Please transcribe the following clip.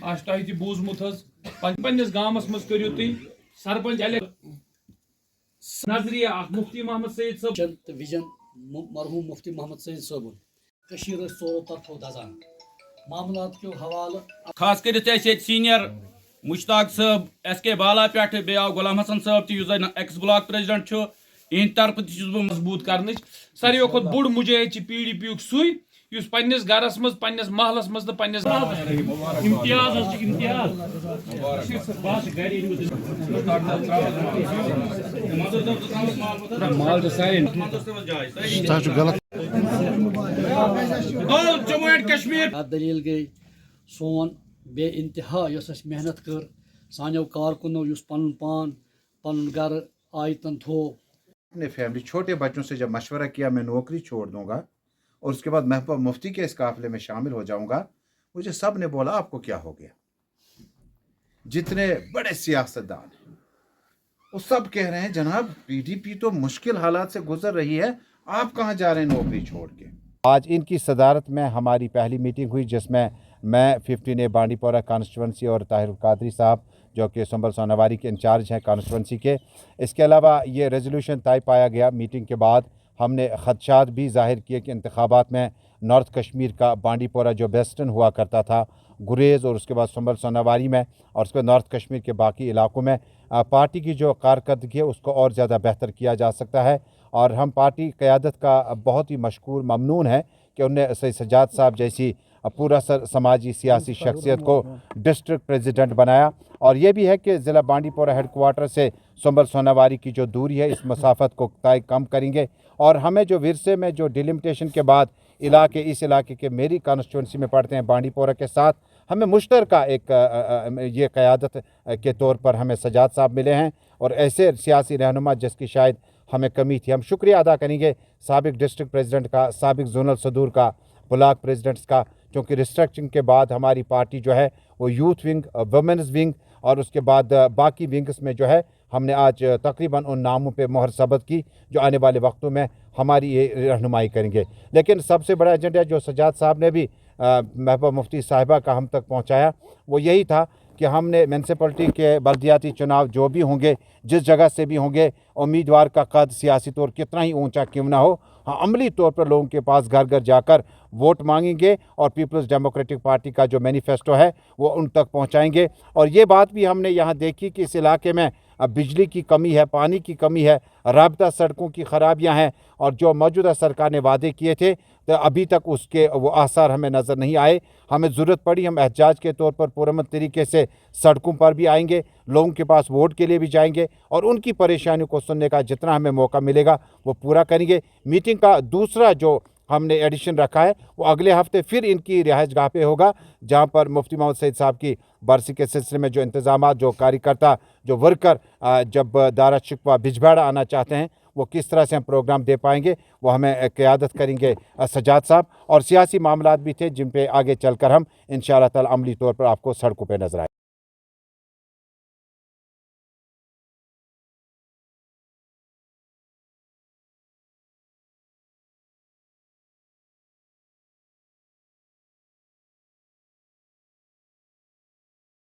आज तह बूजमुत पन्नस गामस मज करियो तुम सरपंच नजरिया मुफ्ती मोहम्मद सईद साहब विजन मरहूम मुफ्ती मोहम्मद सईद साहब चोरों तरफों दजान मामलात के हवाले खास कर सीनियर मुश्ताक साहब SK बाला पे बे आव गुलाम हसन साहब तन एक्स ब्लॉक प्रेसिडेंट इन तरफ तह मजबूत कर सारे खुद बोड़ मुजाहिद PDP युक सुई युस पन्नस गरस मज पन्नस महलस मज पन्नस जम्मू एंड कश्मीर दलील गई सोन बे इंतहा मेहनत कर सानो कारकुनो पन पान पन घर आयतन थो अपने फैमिली छोटे बच्चों से जब मशवरा किया मैं नौकरी छोड़ दूंगा और उसके बाद महबूब मुफ्ती के इस काफिले में शामिल हो जाऊंगा, मुझे सब ने बोला आपको क्या हो गया। जितने बड़े सियासतदान हैं वो सब कह रहे हैं जनाब PDP तो मुश्किल हालात से गुजर रही है, आप कहाँ जा रहे हैं नौकरी छोड़ के। आज इनकी सदारत में हमारी पहली मीटिंग हुई जिसमें मैं 15A बांडीपोरा कॉन्स्टिट्यूंसी और ताहिर कादरी साहब जो कि संभल सोनावारी के इंचार्ज हैं कॉन्स्टिट्यूंसी के, इसके अलावा ये रेजोल्यूशन तय पाया गया। मीटिंग के बाद हमने खदशात भी ज़ाहिर किए कि इंतखाबात में नॉर्थ कश्मीर का बांडीपोरा जो वेस्टर्न हुआ करता था गुरेज़ और उसके बाद संभल सोनावारी में और उसके बाद नॉर्थ कश्मीर के बाकी इलाकों में पार्टी की जो कारकर्दगी है उसको और ज़्यादा बेहतर किया जा सकता है। और हम पार्टी क़यादत का बहुत ही मशकूर ममनून है कि उन्हें सईद सज्जाद साहब जैसी पूरा समाजी सियासी शख्सियत को डिस्ट्रिक्ट प्रेसिडेंट बनाया। और ये भी है कि ज़िला बांडीपोरा हेडक्वार्टर से संभल सोनावारी की जो दूरी है इस मसाफत को तय कम करेंगे। और हमें जो विरसे में जो डिलिमिटेशन के बाद इस इलाके के मेरी कॉन्स्टिट्यूंसी में पड़ते हैं बांडीपोरा के साथ, हमें मुश्तरका एक ये क़यादत के तौर पर हमें सज्जाद साहब मिले हैं और ऐसे सियासी रहनुमा जिसकी शायद हमें कमी थी। हम शुक्रिया अदा करेंगे साबिक डिस्ट्रिक्ट प्रेसिडेंट का, साबिक जोनल सदूर का, ब्लॉक प्रेसिडेंट्स का, क्योंकि रिस्ट्रक्चरिंग के बाद हमारी पार्टी जो है वो यूथ विंग, वुमेन्स विंग और उसके बाद बाकी विंग्स में जो है हमने आज तकरीबन उन नामों पे मोहर सबत की जो आने वाले वक्तों में हमारी ये रहनुमाई करेंगे। लेकिन सबसे बड़ा एजेंडा जो सज्जाद साहब ने भी महबूबा मुफ्ती साहिबा का हम तक पहुंचाया वो यही था कि हमने म्यूनसिपलिटी के बल्दियाती चुनाव जो भी होंगे, जिस जगह से भी होंगे, उम्मीदवार का कद सियासी तौर कितना ही ऊंचा क्यों ना हो, हाँ अमली तौर पर लोगों के पास घर घर जाकर वोट मांगेंगे और पीपल्स डेमोक्रेटिक पार्टी का जो मैनिफेस्टो है वो उन तक पहुंचाएंगे। और ये बात भी हमने यहाँ देखी कि इस इलाके में बिजली की कमी है, पानी की कमी है, राबता सड़कों की खराबियाँ हैं और जो मौजूदा सरकार ने वादे किए थे तो अभी तक उसके वो आसार हमें नज़र नहीं आए। हमें ज़रूरत पड़ी हम एहतजाज के तौर पर पुरअमन तरीके से सड़कों पर भी आएंगे, लोगों के पास वोट के लिए भी जाएंगे और उनकी परेशानियों को सुनने का जितना हमें मौका मिलेगा वो पूरा करेंगे। मीटिंग का दूसरा जो हमने एडिशन रखा है वो अगले हफ्ते फिर इनकी रिहाइश गाह पे होगा जहां पर मुफ्ती मोहम्मद सईद साहब की बरसी के सिलसिले में जो इंतजाम, जो कार्यकर्ता, जो वर्कर जब दारा शिकवा बिजबाड़ा आना चाहते हैं वो किस तरह से हम प्रोग्राम दे पाएंगे वो हमें क़यादत करेंगे सज्जाद साहब। और सियासी मामलात भी थे जिन पे आगे चलकर हम इंशाअल्लाह ताला अमली तौर पर आपको सड़कों पर नजर आए।